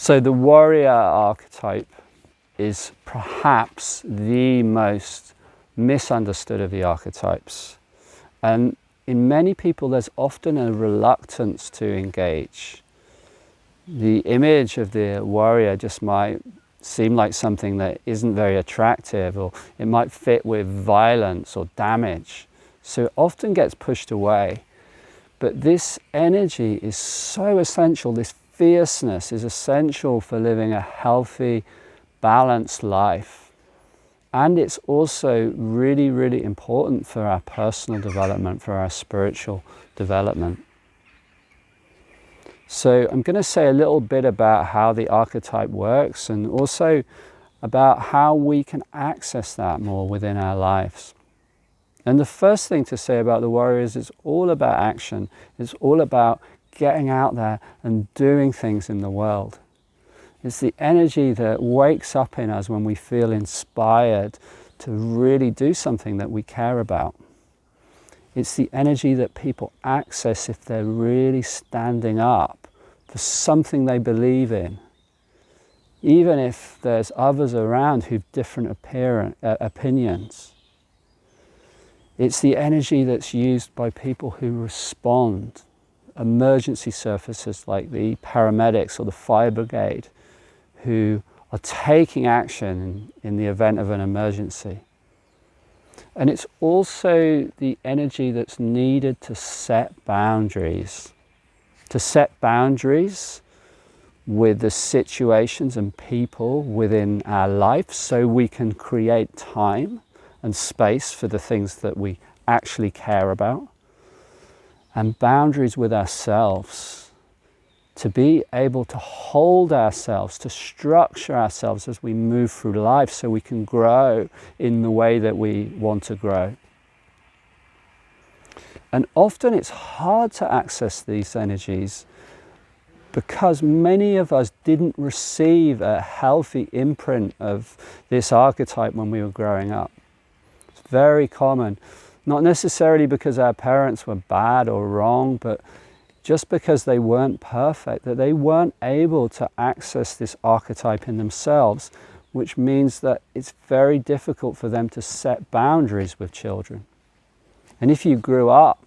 So the warrior archetype is perhaps the most misunderstood of the archetypes. And in many people, there's often a reluctance to engage. The image of the warrior just might seem like something that isn't very attractive, or it might fit with violence or damage. So it often gets pushed away. But this energy is so essential. This fierceness is essential for living a healthy, balanced life. And it's also really, really important for our personal development, for our spiritual development. So I'm going to say a little bit about how the archetype works, and also about how we can access that more within our lives. And the first thing to say about the warrior is it's all about action. It's all about getting out there and doing things in the world. It's the energy that wakes up in us when we feel inspired to really do something that we care about. It's the energy that people access if they're really standing up for something they believe in, even if there's others around who've different opinions. It's the energy that's used by people who respond, emergency services like the paramedics or the fire brigade, who are taking action in the event of an emergency. And it's also the energy that's needed to set boundaries with the situations and people within our life, so we can create time and space for the things that we actually care about, and boundaries with ourselves, to be able to hold ourselves, to structure ourselves as we move through life so we can grow in the way that we want to grow. And often it's hard to access these energies because many of us didn't receive a healthy imprint of this archetype when we were growing up. It's very common, not necessarily because our parents were bad or wrong, but just because they weren't perfect, that they weren't able to access this archetype in themselves, which means that it's very difficult for them to set boundaries with children. And if you grew up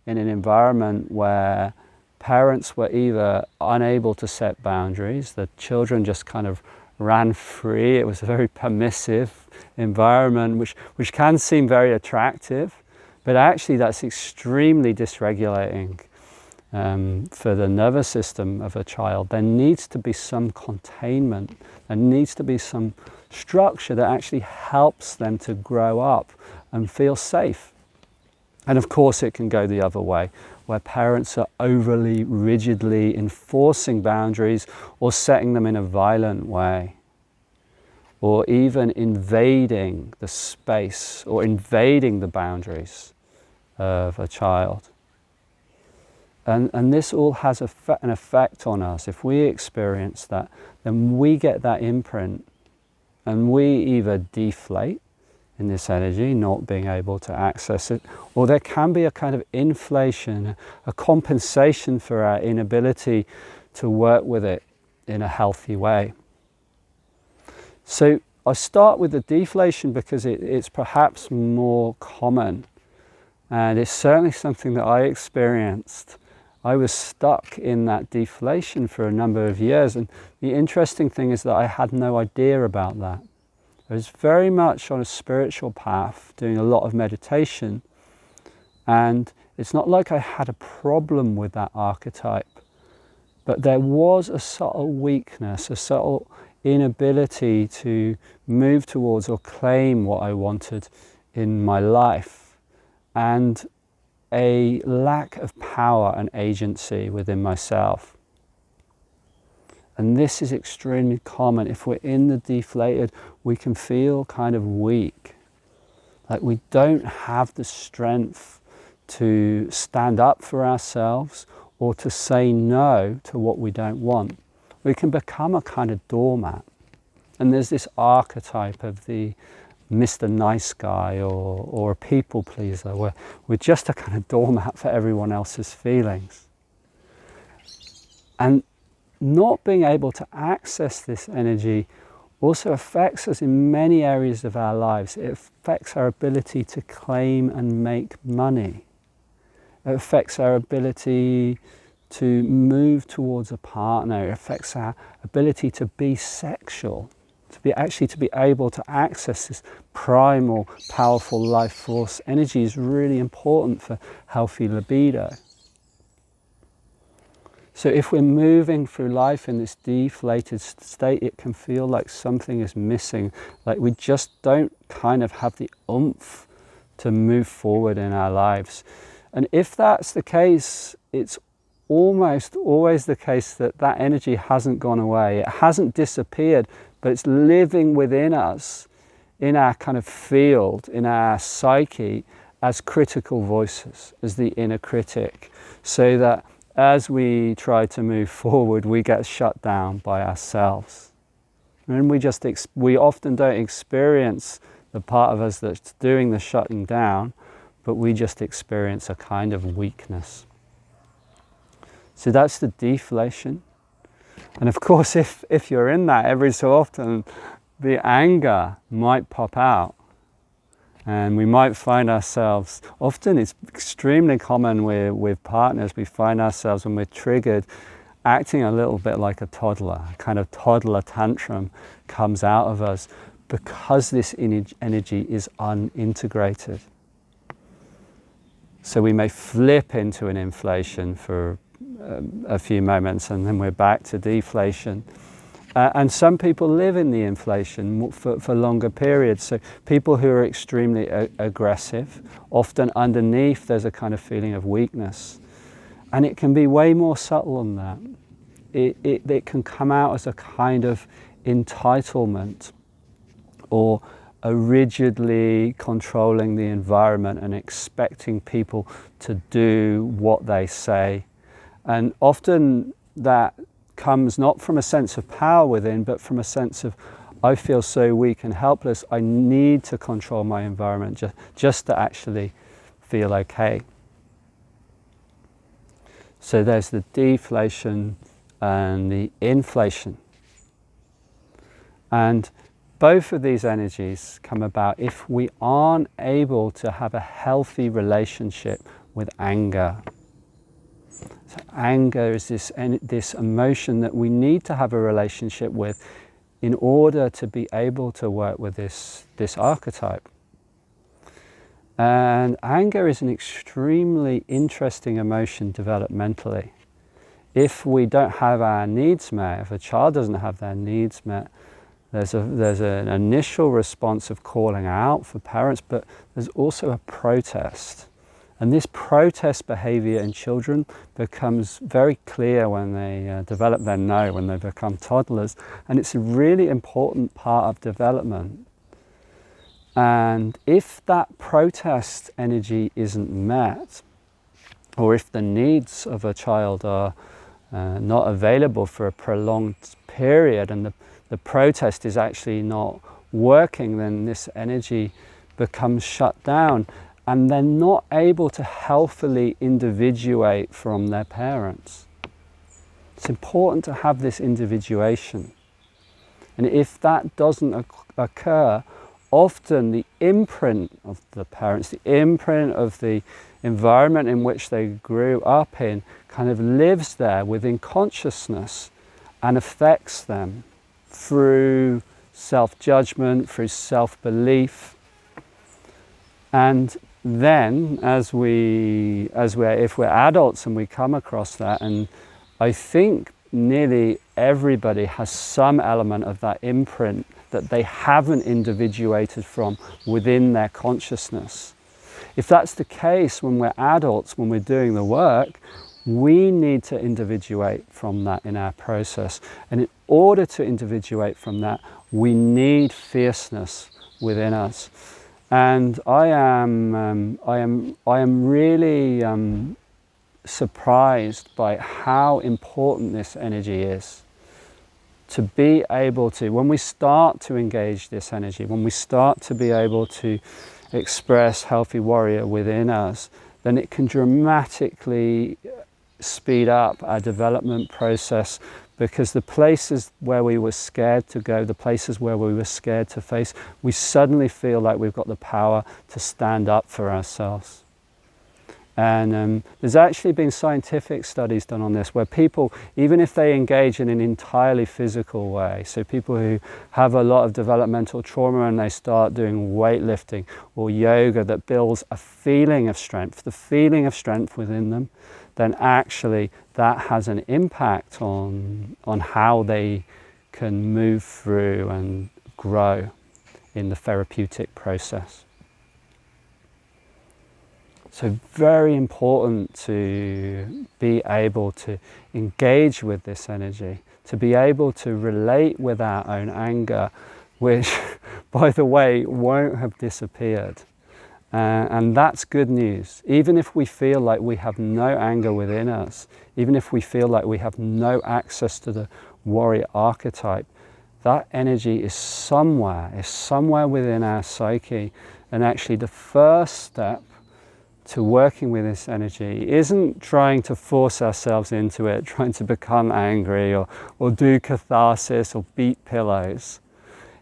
in an environment where parents were either unable to set boundaries, the children just kind of ran free, it was a very permissive environment, which can seem very attractive, but actually that's extremely dysregulating for the nervous system of a child. There needs to be some containment, there needs to be some structure that actually helps them to grow up and feel safe. And of course it can go the other way, where parents are overly rigidly enforcing boundaries or setting them in a violent way, or even invading the space or invading the boundaries of a child. And this all has an effect on us. If we experience that, then we get that imprint, and we either deflate in this energy, not being able to access it, or there can be a kind of inflation, a compensation for our inability to work with it in a healthy way. So I start with the deflation because it's perhaps more common, and it's certainly something that I experienced. I was stuck in that deflation for a number of years, and the interesting thing is that I had no idea about that. I was very much on a spiritual path, doing a lot of meditation, and it's not like I had a problem with that archetype, but there was a subtle weakness, a subtle inability to move towards or claim what I wanted in my life, and a lack of power and agency within myself. And this is extremely common. If we're in the deflated, we can feel kind of weak, like we don't have the strength to stand up for ourselves or to say no to what we don't want. We can become a kind of doormat. And there's this archetype of the Mr. Nice Guy or a people pleaser, where we're just a kind of doormat for everyone else's feelings. And not being able to access this energy also affects us in many areas of our lives. It affects our ability to claim and make money. It affects our ability to move towards a partner. It affects our ability to be sexual, to be able to access this primal, powerful life force. Energy is really important for healthy libido. So if we're moving through life in this deflated state, it can feel like something is missing, like we just don't kind of have the oomph to move forward in our lives. And if that's the case, it's almost always the case that that energy hasn't gone away. It hasn't disappeared, but it's living within us, in our kind of field, in our psyche, as critical voices, as the inner critic, so that as we try to move forward, we get shut down by ourselves. And we often don't experience the part of us that's doing the shutting down, but we just experience a kind of weakness. So that's the deflation. And of course, if you're in that, every so often, the anger might pop out. And we might find ourselves, often it's extremely common with partners, we find ourselves when we're triggered acting a little bit like a toddler. A kind of toddler tantrum comes out of us because this energy is unintegrated. So we may flip into an inflation for a few moments and then we're back to deflation. And some people live in the inflation for longer periods. So people who are extremely aggressive, often underneath there's a kind of feeling of weakness. And it can be way more subtle than that. It can come out as a kind of entitlement or a rigidly controlling the environment and expecting people to do what they say. And often that comes not from a sense of power within, but from a sense of, I feel so weak and helpless, I need to control my environment just to actually feel okay. So there's the deflation and the inflation. And both of these energies come about if we aren't able to have a healthy relationship with anger. So anger is this emotion that we need to have a relationship with in order to be able to work with this archetype. And anger is an extremely interesting emotion developmentally. If we don't have our needs met, if a child doesn't have their needs met, there's an initial response of calling out for parents, but there's also a protest. And this protest behavior in children becomes very clear when they develop their know, when they become toddlers. And it's a really important part of development. And if that protest energy isn't met, or if the needs of a child are not available for a prolonged period and the protest is actually not working, then this energy becomes shut down. And they're not able to healthily individuate from their parents. It's important to have this individuation. And if that doesn't occur, often the imprint of the parents, the imprint of the environment in which they grew up in, kind of lives there within consciousness and affects them through self-judgment, through self-belief. And then if we're adults and we come across that, and I think nearly everybody has some element of that imprint that they haven't individuated from within their consciousness. If that's the case when we're adults, when we're doing the work, we need to individuate from that in our process. And in order to individuate from that, we need fierceness within us. And I am really surprised by how important this energy is. To be able to, when we start to engage this energy, when we start to be able to express healthy warrior within us, then it can dramatically speed up our development process, because the places where we were scared to go, the places where we were scared to face, we suddenly feel like we've got the power to stand up for ourselves. And there's actually been scientific studies done on this where people, even if they engage in an entirely physical way, so people who have a lot of developmental trauma and they start doing weightlifting or yoga that builds a feeling of strength, the feeling of strength within them, then actually that has an impact on how they can move through and grow in the therapeutic process. So very important to be able to engage with this energy, to be able to relate with our own anger, which, by the way, won't have disappeared. And that's good news. Even if we feel like we have no anger within us, even if we feel like we have no access to the warrior archetype, that energy is somewhere within our psyche. And actually the first step to working with this energy isn't trying to force ourselves into it, trying to become angry or do catharsis or beat pillows.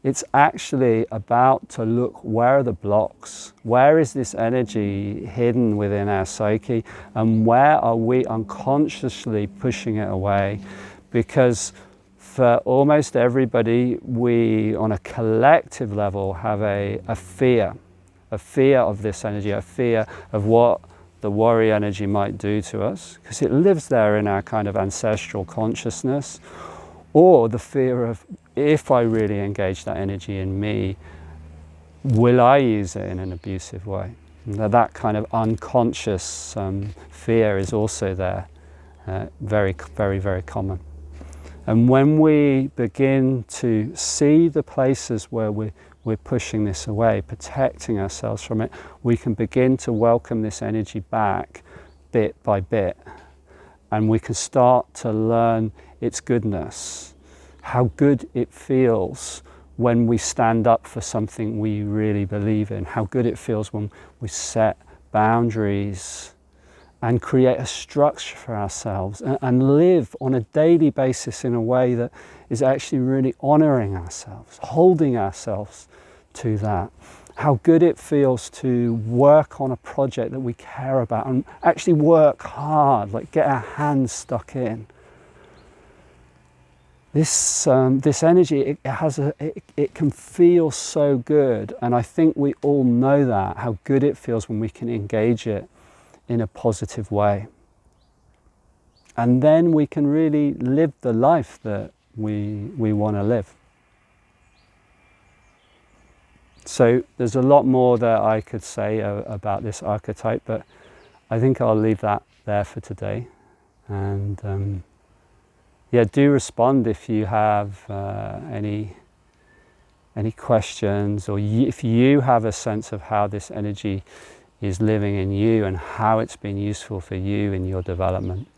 It's actually about to look, where are the blocks? Where is this energy hidden within our psyche? And where are we unconsciously pushing it away? Because for almost everybody, we on a collective level have a fear of this energy, a fear of what the warrior energy might do to us, because it lives there in our kind of ancestral consciousness, or the fear of, if I really engage that energy in me, will I use it in an abusive way? Now, that kind of unconscious fear is also there, very, very, very common. And when we begin to see the places where we're pushing this away, protecting ourselves from it, we can begin to welcome this energy back bit by bit. And we can start to learn its goodness, how good it feels when we stand up for something we really believe in, how good it feels when we set boundaries and create a structure for ourselves and live on a daily basis in a way that is actually really honoring ourselves, holding ourselves to that. How good it feels to work on a project that we care about and actually work hard, like get our hands stuck in. This energy, it can feel so good, and I think we all know that, how good it feels when we can engage it in a positive way. And then we can really live the life that we want to live. So there's a lot more that I could say about this archetype, but I think I'll leave that there for today. And yeah, do respond if you have any questions, or if you have a sense of how this energy is living in you and how it's been useful for you in your development.